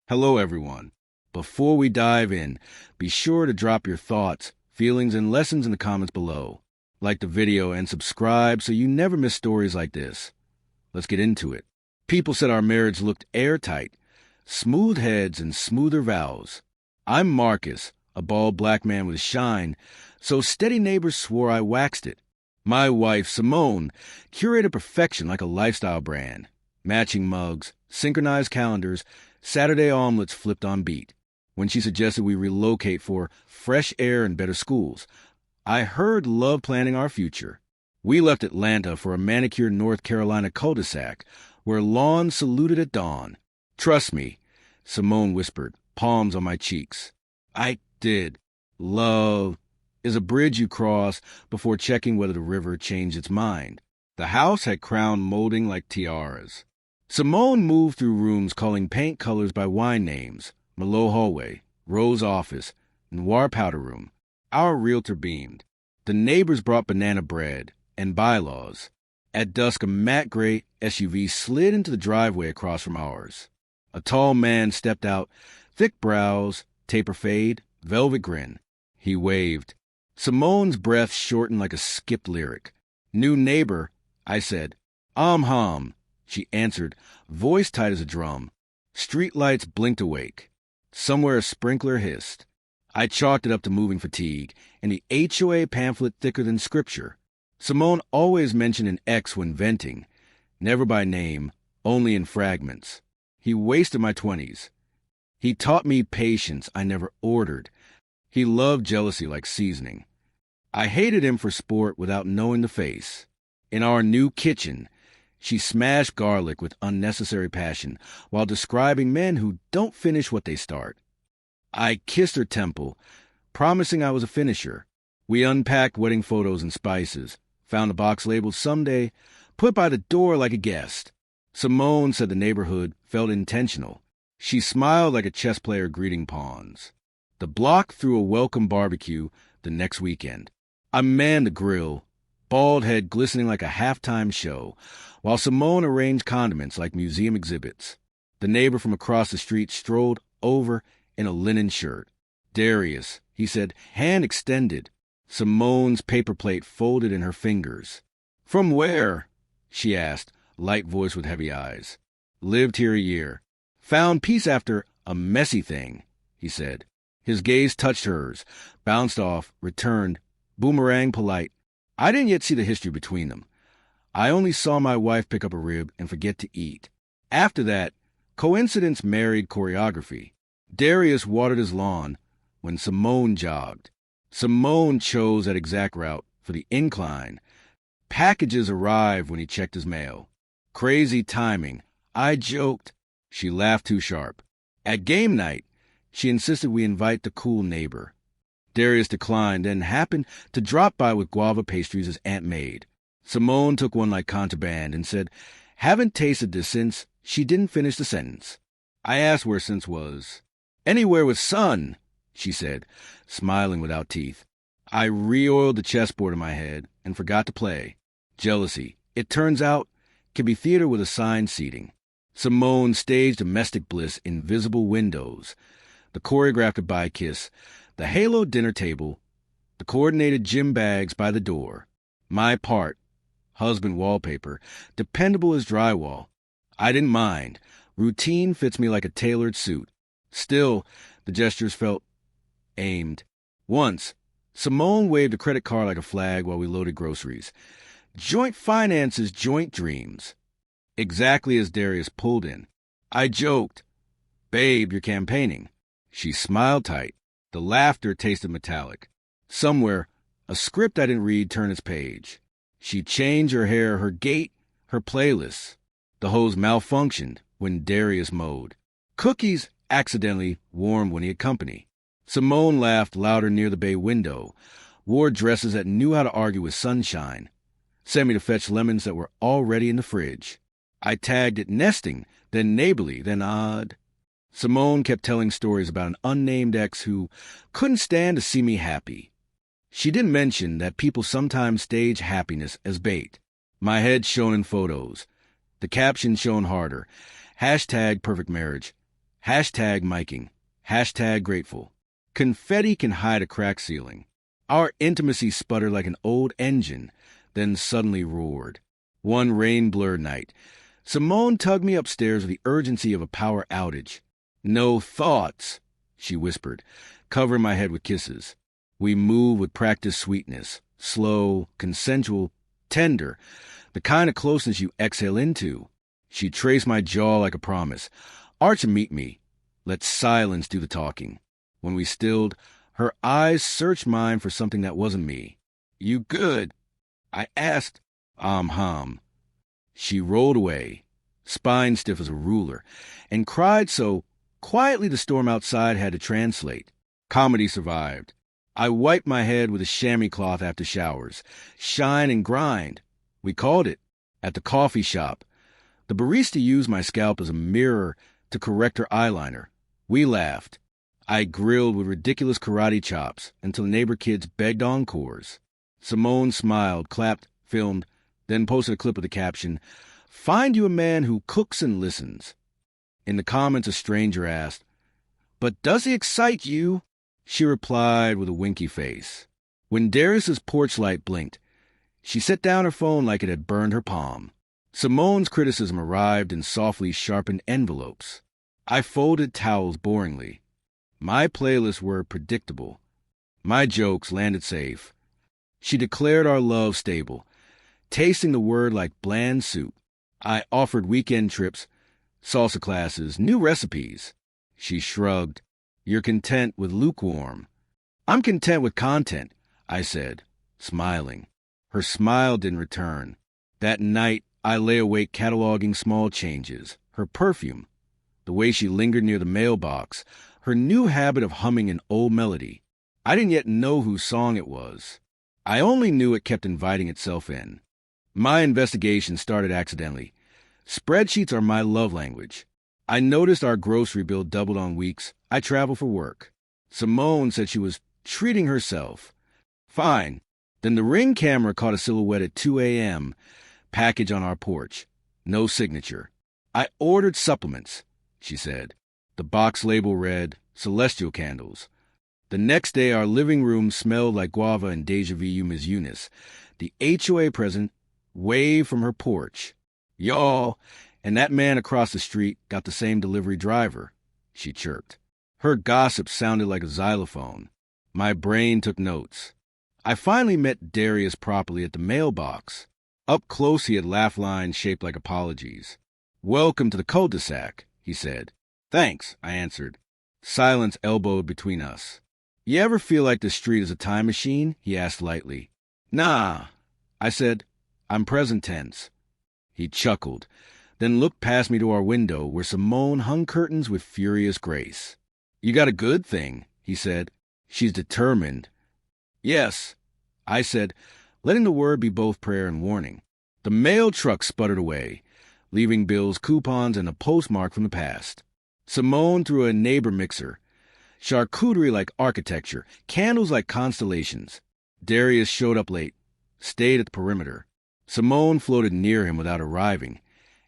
Hello, everyone. Before we dive in, be sure to drop your thoughts, feelings, and lessons in the comments below. Like the video and subscribe so you never miss stories like this. Let's get into it. People said our marriage looked airtight, smooth heads and smoother vows. I'm Marcus, a bald black man with shine, so steady neighbors swore I waxed it. My wife, Simone, curated perfection like a lifestyle brand. Matching mugs, synchronized calendars, Saturday omelets flipped on beat. When she suggested we relocate for fresh air and better schools, I heard love planning our future. We left Atlanta for a manicured North Carolina cul-de-sac where lawns saluted at dawn. Trust me, Simone whispered, palms on my cheeks. I did. Love is a bridge you cross before checking whether the river changed its mind. The house had crown molding like tiaras. Simone moved through rooms calling paint colors by wine names: Merlot hallway, Rose office, Noir powder room. Our realtor beamed. The neighbors brought banana bread and bylaws. At dusk, a matte gray SUV slid into the driveway across from ours. A tall man stepped out, thick brows, taper fade, velvet grin. He waved. Simone's breath shortened like a skipped lyric. New neighbor, I said. Hum. She answered, voice tight as a drum. Street lights blinked awake. Somewhere a sprinkler hissed. I chalked it up to moving fatigue and the HOA pamphlet thicker than scripture. Simone always mentioned an ex when venting, never by name, only in fragments. He wasted my 20s. He taught me patience I never ordered. He loved jealousy like seasoning. I hated him for sport without knowing the face. In our new kitchen, she smashed garlic with unnecessary passion while describing men who don't finish what they start. I kissed her temple, promising I was a finisher. We unpacked wedding photos and spices, found a box labeled someday, put by the door like a guest. Simone said the neighborhood felt intentional. She smiled like a chess player greeting pawns. The block threw a welcome barbecue the next weekend. I manned the grill, bald head glistening like a halftime show, while Simone arranged condiments like museum exhibits. The neighbor from across the street strolled over in a linen shirt. Darius, he said, hand extended. Simone's paper plate folded in her fingers. From where? She asked, light voice with heavy eyes. Lived here a year. Found peace after a messy thing, he said. His gaze touched hers, bounced off, returned, boomerang polite. I didn't yet see the history between them. I only saw my wife pick up a rib and forget to eat. After that, coincidence married choreography. Darius watered his lawn when Simone jogged. Simone chose that exact route for the incline. Packages arrived when he checked his mail. Crazy timing. I joked. She laughed too sharp. At game night, she insisted we invite the cool neighbor. Darius declined, then happened to drop by with guava pastries his aunt made. Simone took one like contraband and said, haven't tasted this since. She didn't finish the sentence. I asked where since was. Anywhere with sun, she said, smiling without teeth. I re-oiled the chessboard in my head and forgot to play. Jealousy, it turns out, can be theater with assigned seating. Simone staged domestic bliss in visible windows. The choreographed goodbye kiss, the halo dinner table, the coordinated gym bags by the door. My part, husband wallpaper, dependable as drywall. I didn't mind. Routine fits me like a tailored suit. Still, the gestures felt aimed. Once, Simone waved a credit card like a flag while we loaded groceries. Joint finances, joint dreams. Exactly as Darius pulled in. I joked, babe, you're campaigning. She smiled tight. The laughter tasted metallic. Somewhere, a script I didn't read turned its page. She changed her hair, her gait, her playlists. The hose malfunctioned when Darius mowed. Cookies accidentally warmed when he had company. Simone laughed louder near the bay window, wore dresses that knew how to argue with sunshine, sent me to fetch lemons that were already in the fridge. I tagged it nesting, then neighborly, then odd. Simone kept telling stories about an unnamed ex who couldn't stand to see me happy. She didn't mention that people sometimes stage happiness as bait. My head shone in photos. The caption shone harder. # perfect marriage. Hashtag miking. Hashtag grateful. Confetti can hide a cracked ceiling. Our intimacy sputtered like an old engine, then suddenly roared. One rain-blurred night, Simone tugged me upstairs with the urgency of a power outage. "No thoughts," she whispered, covering my head with kisses. We moved with practiced sweetness, slow, consensual, tender, the kind of closeness you exhale into. She traced my jaw like a promise. "Arch and meet me. Let silence do the talking." When we stilled, her eyes searched mine for something that wasn't me. "You good?" I asked. Hum. She rolled away, spine stiff as a ruler, and cried so quietly the storm outside had to translate. Comedy survived. I wiped my head with a chamois cloth after showers. Shine and grind. We called it. At the coffee shop, the barista used my scalp as a mirror to correct her eyeliner. We laughed. I grilled with ridiculous karate chops until neighbor kids begged encores. Simone smiled, clapped, filmed, then posted a clip with the caption, "Find you a man who cooks and listens." In the comments, a stranger asked, "But does he excite you?" She replied with a winky face. When Darius's porch light blinked, she set down her phone like it had burned her palm. Simone's criticism arrived in softly sharpened envelopes. I folded towels boringly. My playlists were predictable. My jokes landed safe. She declared our love stable, tasting the word like bland soup. I offered weekend trips, salsa classes, new recipes. She shrugged. "You're content with lukewarm." "I'm content with content," I said, smiling. Her smile didn't return. That night, I lay awake cataloging small changes. Her perfume, the way she lingered near the mailbox, her new habit of humming an old melody. I didn't yet know whose song it was. I only knew it kept inviting itself in. My investigation started accidentally. Spreadsheets are my love language. I noticed our grocery bill doubled on weeks I travel for work. Simone said she was treating herself. Fine. Then the Ring camera caught a silhouette at 2 a.m., package on our porch. No signature. "I ordered supplements," she said. The box label read, "Celestial Candles." The next day, our living room smelled like guava and deja vu Ms. Eunice. The HOA president waved from her porch. "Y'all, and that man across the street got the same delivery driver," she chirped. Her gossip sounded like a xylophone. My brain took notes. I finally met Darius properly at the mailbox. Up close, he had laugh lines shaped like apologies. "Welcome to the cul-de-sac," he said. "Thanks," I answered. Silence elbowed between us. "You ever feel like the street is a time machine?" he asked lightly. "Nah," I said. "I'm present tense." He chuckled, then looked past me to our window where Simone hung curtains with furious grace. "You got a good thing," he said. "She's determined." "Yes," I said, letting the word be both prayer and warning. The mail truck sputtered away, leaving bills, coupons, and a postmark from the past. Simone threw a neighbor mixer. Charcuterie like architecture, candles like constellations. Darius showed up late, stayed at the perimeter. Simone floated near him without arriving,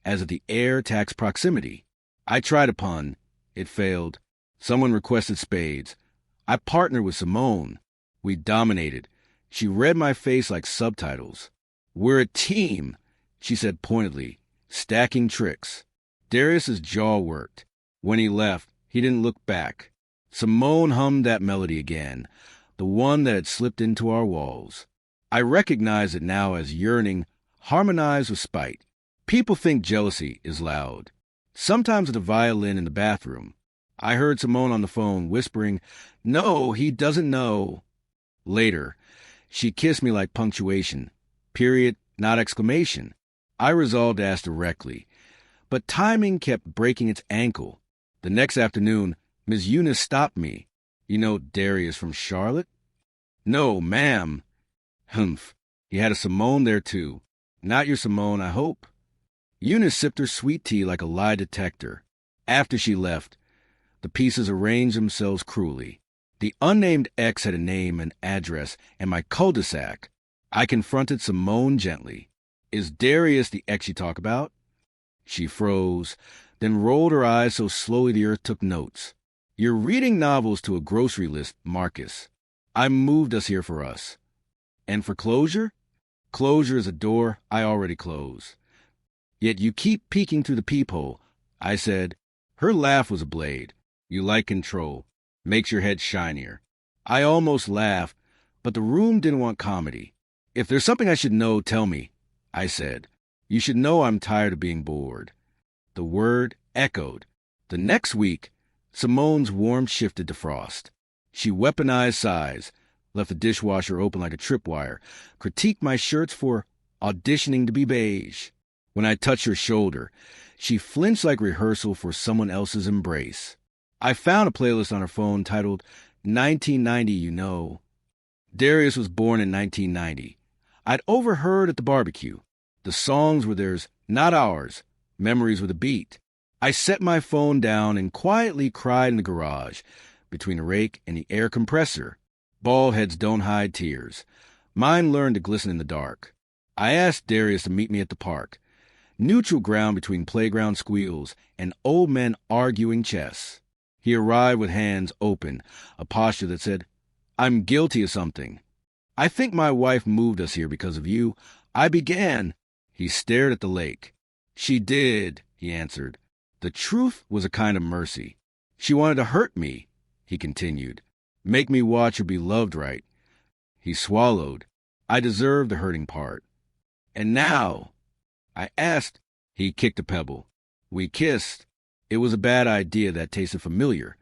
as if the air taxed proximity. I tried a pun. It failed. Someone requested spades. I partnered with Simone. We dominated. She read my face like subtitles. "We're a team," she said pointedly, stacking tricks. Darius's jaw worked. When he left, he didn't look back. Simone hummed that melody again, the one that had slipped into our walls. I recognize it now as yearning, harmonized with spite. People think jealousy is loud. Sometimes at the violin in the bathroom. I heard Simone on the phone whispering, "No, he doesn't know." Later, she kissed me like punctuation. Period, not exclamation. I resolved to ask directly, but timing kept breaking its ankle. The next afternoon, Ms. Eunice stopped me. "You know Darius from Charlotte?" "No, ma'am." "Humph. He had a Simone there, too. Not your Simone, I hope." Eunice sipped her sweet tea like a lie detector. After she left, the pieces arranged themselves cruelly. The unnamed ex had a name, an address, and my cul-de-sac. I confronted Simone gently. "Is Darius the ex you talk about?" She froze, then rolled her eyes so slowly the earth took notes. You're reading novels to a grocery list, Marcus. I moved us here for us. And for closure? Closure is a door I already close. Yet you keep peeking through the peephole, I said. Her laugh was a blade. You like control. Makes your head shinier. I almost laughed, but the room didn't want comedy. If there's something I should know, tell me, I said. You should know I'm tired of being bored. The word echoed. The next week, Simone's warmth shifted to frost. She weaponized sighs, left the dishwasher open like a tripwire, critiqued my shirts for auditioning to be beige. When I touched her shoulder, she flinched like rehearsal for someone else's embrace. I found a playlist on her phone titled 1990 You Know. Darius was born in 1990. I'd overheard at the barbecue. The songs were theirs, not ours. Memories with a beat. I set my phone down and quietly cried in the garage, between a rake and the air compressor. Bald heads don't hide tears. Mine learned to glisten in the dark. I asked Darius to meet me at the park. Neutral ground between playground squeals and old men arguing chess. He arrived with hands open, a posture that said, I'm guilty of something. I think my wife moved us here because of you. I began. He stared at the lake. She did, he answered. The truth was a kind of mercy. She wanted to hurt me, he continued. Make me watch her be loved right. He swallowed. I deserved the hurting part. And now, I asked. He kicked a pebble. We kissed. It was a bad idea that tasted familiar.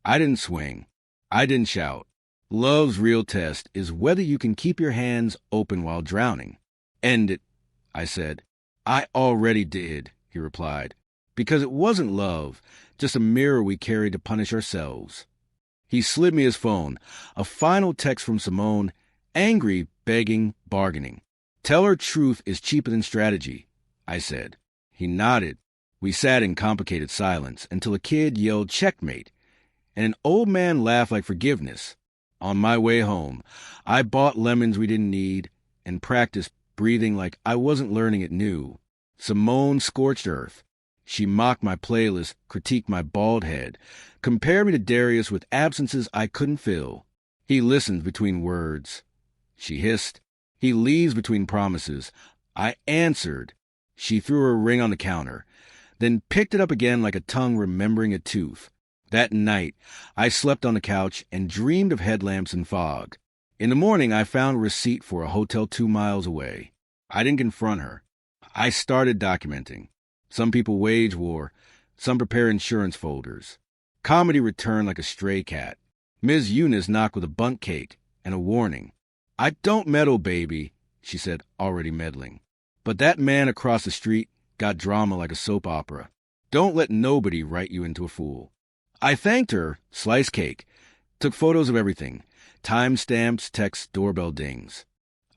I didn't swing. I didn't shout. Love's real test is whether you can keep your hands open while drowning. End it, I said. I already did, he replied, because it wasn't love, just a mirror we carried to punish ourselves. He slid me his phone, a final text from Simone, angry, begging, bargaining. Tell her truth is cheaper than strategy, I said. He nodded. We sat in complicated silence until a kid yelled checkmate, and an old man laughed like forgiveness. On my way home, I bought lemons we didn't need and practiced breathing like I wasn't learning it new. Simone scorched earth. She mocked my playlist, critiqued my bald head, compared me to Darius with absences I couldn't fill. He listened between words. She hissed. He leaves between promises. I answered. She threw her ring on the counter, then picked it up again like a tongue remembering a tooth. That night, I slept on the couch and dreamed of headlamps and fog. In the morning, I found a receipt for a hotel 2 miles away. I didn't confront her. I started documenting. Some people wage war. Some prepare insurance folders. Comedy returned like a stray cat. Ms. Eunice knocked with a bundt cake and a warning. I don't meddle, baby, she said, already meddling. But that man across the street got drama like a soap opera. Don't let nobody write you into a fool. I thanked her, sliced cake, took photos of everything, time-stamps, texts, doorbell dings.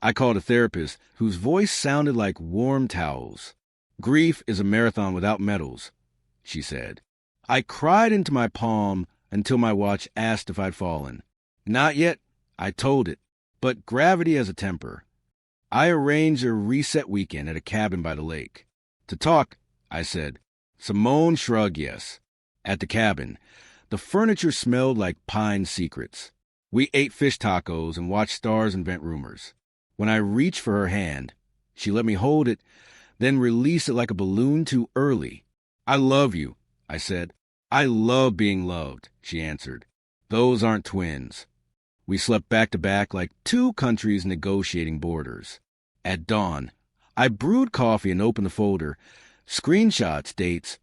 I called a therapist whose voice sounded like warm towels. Grief is a marathon without medals, she said. I cried into my palm until my watch asked if I'd fallen. Not yet, I told it, but gravity has a temper. I arranged a reset weekend at a cabin by the lake. To talk, I said. Simone shrugged yes. At the cabin, the furniture smelled like pine secrets. We ate fish tacos and watched stars invent rumors. When I reached for her hand, she let me hold it, then released it like a balloon too early. I love you, I said. I love being loved, she answered. Those aren't twins. We slept back to back like two countries negotiating borders. At dawn, I brewed coffee and opened the folder. Screenshots, dates,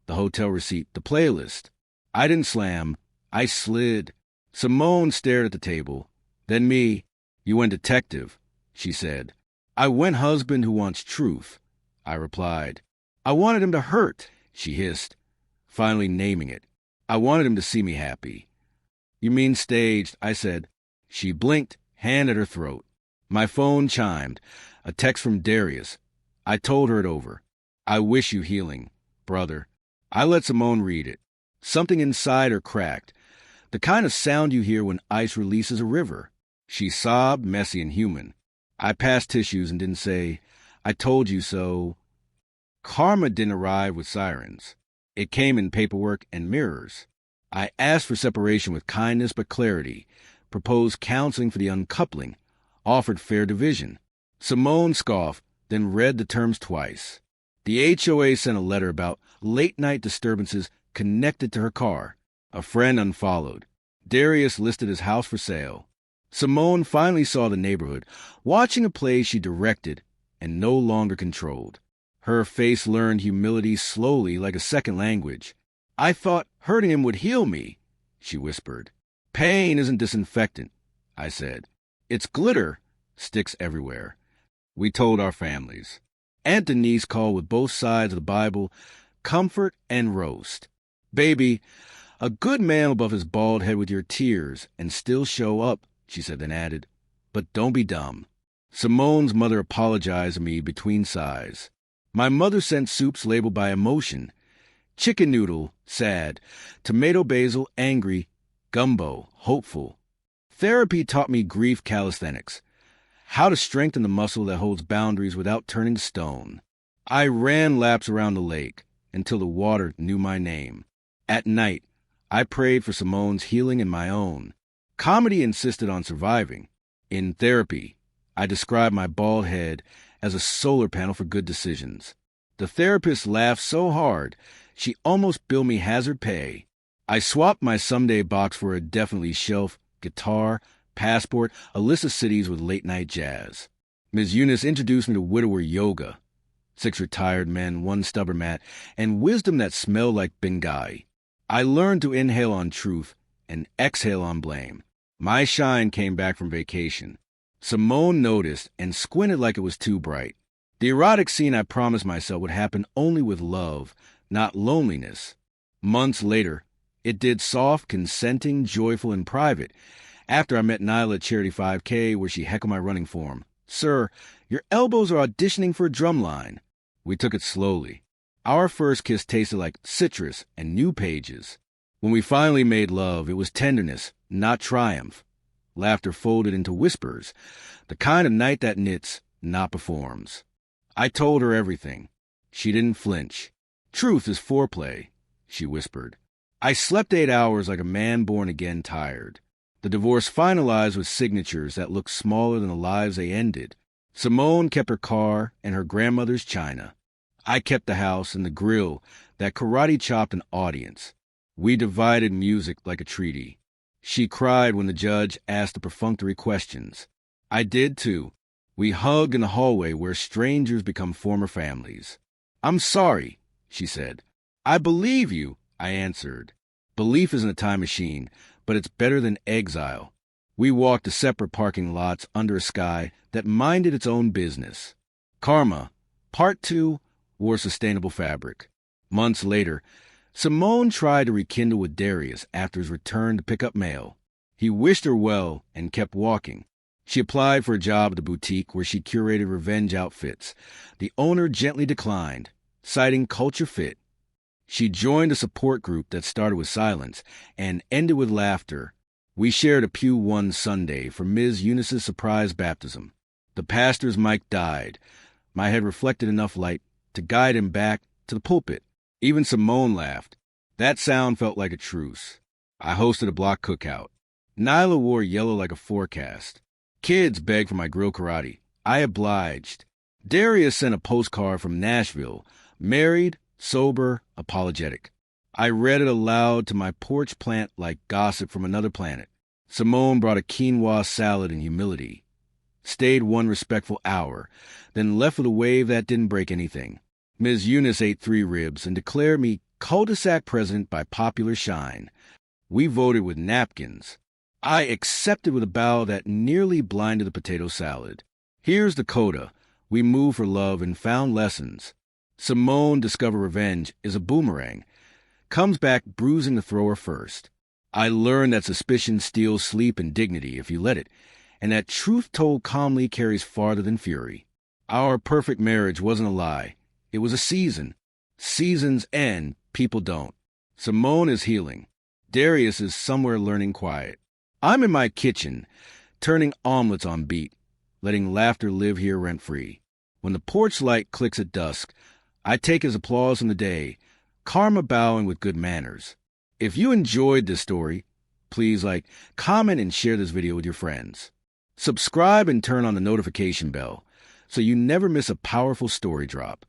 the hotel receipt, the playlist. I didn't slam. I slid. Simone stared at the table. Then me. You went detective, she said. I went husband who wants truth, I replied. I wanted him to hurt, she hissed, finally naming it. I wanted him to see me happy. You mean staged, I said. She blinked, hand at her throat. My phone chimed. A text from Darius. I told her it over. I wish you healing, brother. I let Simone read it. Something inside her cracked. The kind of sound you hear when ice releases a river. She sobbed, messy and human. I passed tissues and didn't say, I told you so. Karma didn't arrive with sirens. It came in paperwork and mirrors. I asked for separation with kindness but clarity, proposed counseling for the uncoupling, offered fair division. Simone scoffed, then read the terms twice. The HOA sent a letter about late-night disturbances connected to her car. A friend unfollowed. Darius listed his house for sale. Simone finally saw the neighborhood, watching a play she directed and no longer controlled. Her face learned humility slowly like a second language. "I thought hurting him would heal me," she whispered. "Pain isn't disinfectant," I said. "It's glitter, sticks everywhere." We told our families. Aunt Denise called with both sides of the Bible, comfort and roast. "Baby, a good man will buff his bald head with your tears and still show up," she said, then added, "but don't be dumb." Simone's mother apologized to me between sighs. My mother sent soups labeled by emotion. Chicken noodle, sad. Tomato basil, angry. Gumbo, hopeful. Therapy taught me grief calisthenics, how to strengthen the muscle that holds boundaries without turning to stone. I ran laps around the lake until the water knew my name. At night, I prayed for Simone's healing and my own. Comedy insisted on surviving. In therapy, I described my bald head as a solar panel for good decisions. The therapist laughed so hard, she almost billed me hazard pay. I swapped my someday box for a definitely shelf, guitar, passport, a list of cities with late-night jazz. Ms. Eunice introduced me to widower yoga, 6 retired men, 1 stubborn mat, and wisdom that smelled like Bengali. I learned to inhale on truth and exhale on blame. My shine came back from vacation. Simone noticed and squinted like it was too bright. The erotic scene I promised myself would happen only with love, not loneliness. Months later, it did soft, consenting, joyful, and private. After I met Nyla at Charity 5K, where she heckled my running form. "Sir, your elbows are auditioning for a drumline." We took it slowly. Our first kiss tasted like citrus and new pages. When we finally made love, it was tenderness, not triumph. Laughter folded into whispers, the kind of night that knits, not performs. I told her everything. She didn't flinch. "Truth is foreplay," she whispered. I slept 8 hours like a man born again tired. The divorce finalized with signatures that looked smaller than the lives they ended. Simone kept her car and her grandmother's china. I kept the house and the grill that karate chopped an audience. We divided music like a treaty. She cried when the judge asked the perfunctory questions. I did too. We hugged in the hallway where strangers become former families. "I'm sorry," she said. "I believe you," I answered. Belief isn't a time machine, but it's better than exile. We walked to separate parking lots under a sky that minded its own business. Karma, Part 2, wore sustainable fabric. Months later, Simone tried to rekindle with Darius after his return to pick up mail. He wished her well and kept walking. She applied for a job at the boutique where she curated revenge outfits. The owner gently declined, citing culture fit. She joined a support group that started with silence and ended with laughter. We shared a pew one Sunday for Ms. Eunice's surprise baptism. The pastor's mic died. My head reflected enough light to guide him back to the pulpit. Even Simone laughed. That sound felt like a truce. I hosted a block cookout. Nyla wore yellow like a forecast. Kids begged for my grill karate. I obliged. Darius sent a postcard from Nashville, married, sober, apologetic. I read it aloud to my porch plant like gossip from another planet. Simone brought a quinoa salad in humility. Stayed 1 respectful hour, then left with a wave that didn't break anything. Ms. Eunice ate 3 ribs and declared me cul-de-sac president by popular shine. We voted with napkins. I accepted with a bow that nearly blinded the potato salad. Here's the coda. We moved for love and found lessons. Simone discovered revenge is a boomerang. Comes back bruising the thrower first. I learned that suspicion steals sleep and dignity if you let it, and that truth told calmly carries farther than fury. Our perfect marriage wasn't a lie. It was a season. Seasons end, people don't. Simone is healing. Darius is somewhere learning quiet. I'm in my kitchen, turning omelets on beat, letting laughter live here rent-free. When the porch light clicks at dusk, I take his applause from the day, karma bowing with good manners. If you enjoyed this story, please comment, and share this video with your friends. Subscribe and turn on the notification bell so you never miss a powerful story drop.